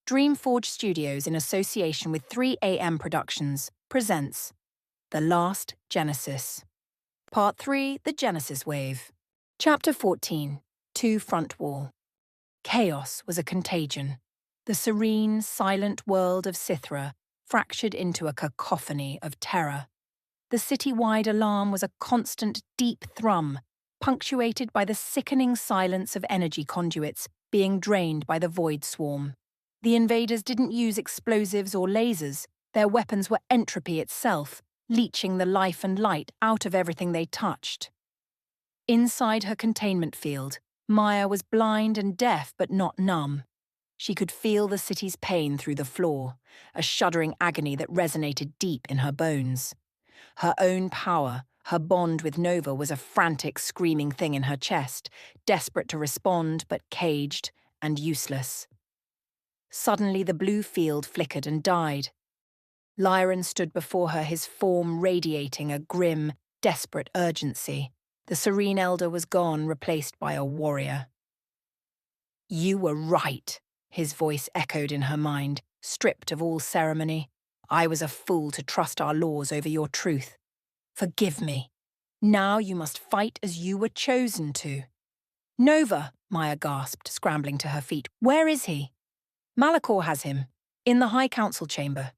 Dreamforge Studios, in association with 3AM Productions, presents The Last Genesis. Part 3, The Genesis Wave. Chapter 14, Two Front Wall. Chaos was a contagion. The serene, silent world of Sithra fractured into a cacophony of terror. The city-wide alarm was a constant, deep thrum, punctuated by the sickening silence of energy conduits being drained by the void swarm. The invaders didn't use explosives or lasers. Their weapons were entropy itself, leaching the life and light out of everything they touched. Inside her containment field, Maya was blind and deaf but not numb. She could feel the city's pain through the floor, a shuddering agony that resonated deep in her bones. Her own power, her bond with Nova, was a frantic, screaming thing in her chest, desperate to respond but caged and useless. Suddenly the blue field flickered and died. Lyron stood before her, his form radiating a grim, desperate urgency. The serene elder was gone, replaced by a warrior. "You were right," his voice echoed in her mind, stripped of all ceremony. "I was a fool to trust our laws over your truth. Forgive me. Now you must fight as you were chosen to." "Nova," Maya gasped, scrambling to her feet. "Where is he?" "Malachor has him, in the High Council chamber.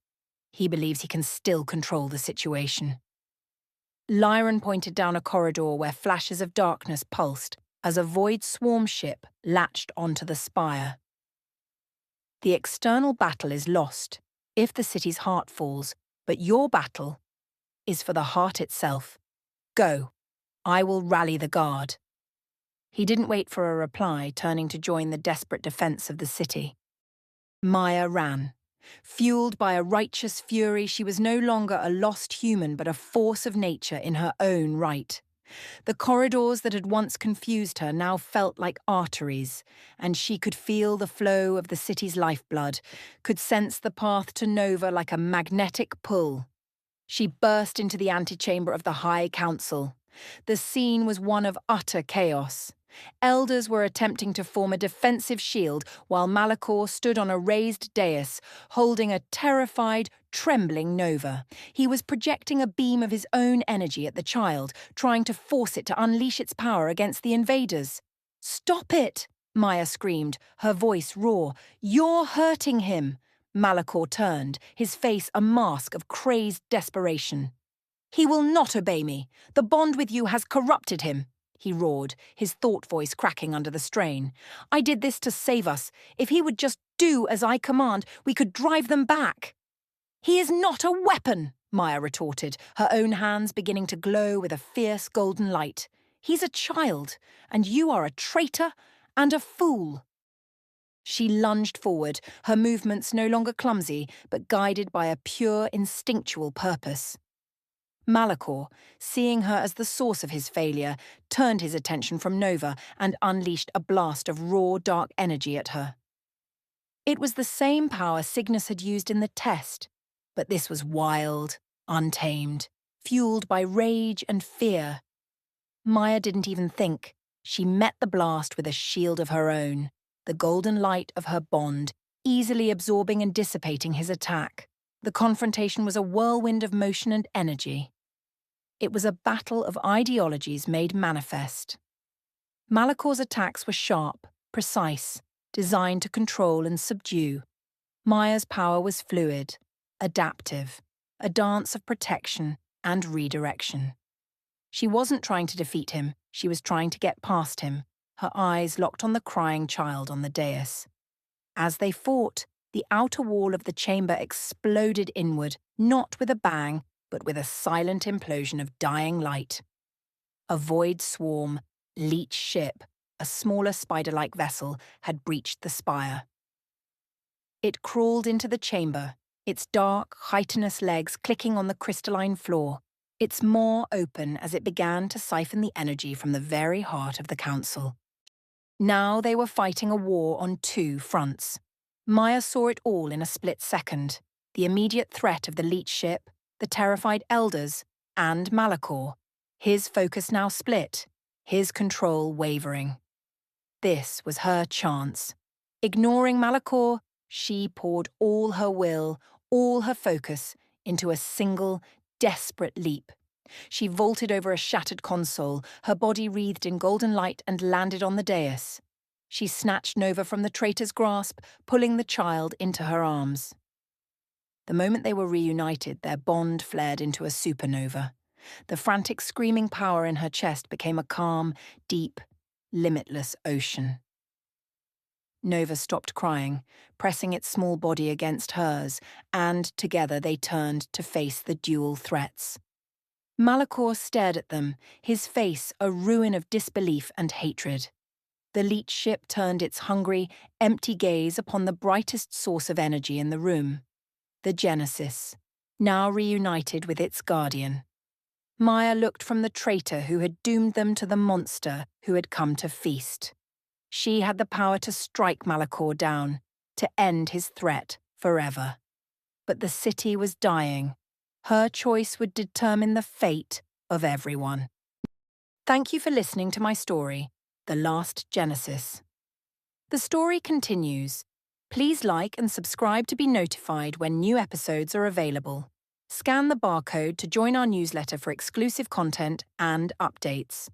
He believes he can still control the situation." Lyron pointed down a corridor where flashes of darkness pulsed as a void swarm ship latched onto the spire. "The external battle is lost if the city's heart falls, but your battle is for the heart itself. Go. I will rally the guard." He didn't wait for a reply, turning to join the desperate defense of the city. Maya ran. Fueled by a righteous fury, she was no longer a lost human but a force of nature in her own right. The corridors that had once confused her now felt like arteries, and she could feel the flow of the city's lifeblood, could sense the path to Nova like a magnetic pull. She burst into the antechamber of the High Council. The scene was one of utter chaos. Elders were attempting to form a defensive shield while Malachor stood on a raised dais, holding a terrified, trembling Nova. He was projecting a beam of his own energy at the child, trying to force it to unleash its power against the invaders. "Stop it!" Maya screamed, her voice raw. "You're hurting him!" Malachor turned, his face a mask of crazed desperation. "He will not obey me. The bond with you has corrupted him," he roared, his thought voice cracking under the strain. "I did this to save us. If he would just do as I command, we could drive them back." "He is not a weapon," Maya retorted, her own hands beginning to glow with a fierce golden light. "He's a child, and you are a traitor and a fool." She lunged forward, her movements no longer clumsy, but guided by a pure, instinctual purpose. Malachor, seeing her as the source of his failure, turned his attention from Nova and unleashed a blast of raw, dark energy at her. It was the same power Cygnus had used in the test, but this was wild, untamed, fueled by rage and fear. Maya didn't even think. She met the blast with a shield of her own, the golden light of her bond, easily absorbing and dissipating his attack. The confrontation was a whirlwind of motion and energy. It was a battle of ideologies made manifest. Malachor's attacks were sharp, precise, designed to control and subdue. Maya's power was fluid, adaptive, a dance of protection and redirection. She wasn't trying to defeat him, she was trying to get past him, her eyes locked on the crying child on the dais. As they fought, the outer wall of the chamber exploded inward, not with a bang, but with a silent implosion of dying light. A void swarm, leech ship, a smaller spider-like vessel, had breached the spire. It crawled into the chamber, its dark, chitinous legs clicking on the crystalline floor, its maw open as it began to siphon the energy from the very heart of the council. Now they were fighting a war on two fronts. Maya saw it all in a split second. The immediate threat of the leech ship, the terrified elders, and Malachor. His focus now split, his control wavering. This was her chance. Ignoring Malachor, She poured all her will, all her focus, into a single, desperate leap. She vaulted over a shattered console, her body wreathed in golden light, and landed on the dais. She snatched Nova from the traitor's grasp, pulling the child into her arms. The moment they were reunited, their bond flared into a supernova. The frantic screaming power in her chest became a calm, deep, limitless ocean. Nova stopped crying, pressing its small body against hers, and together they turned to face the dual threats. Malachor stared at them, his face a ruin of disbelief and hatred. The leech ship turned its hungry, empty gaze upon the brightest source of energy in the room, the Genesis, now reunited with its guardian. Maya looked from the traitor who had doomed them to the monster who had come to feast. She had the power to strike Malachor down, to end his threat forever. But the city was dying. Her choice would determine the fate of everyone. Thank you for listening to my story, The Last Genesis. The story continues. Please like and subscribe to be notified when new episodes are available. Scan the barcode to join our newsletter for exclusive content and updates.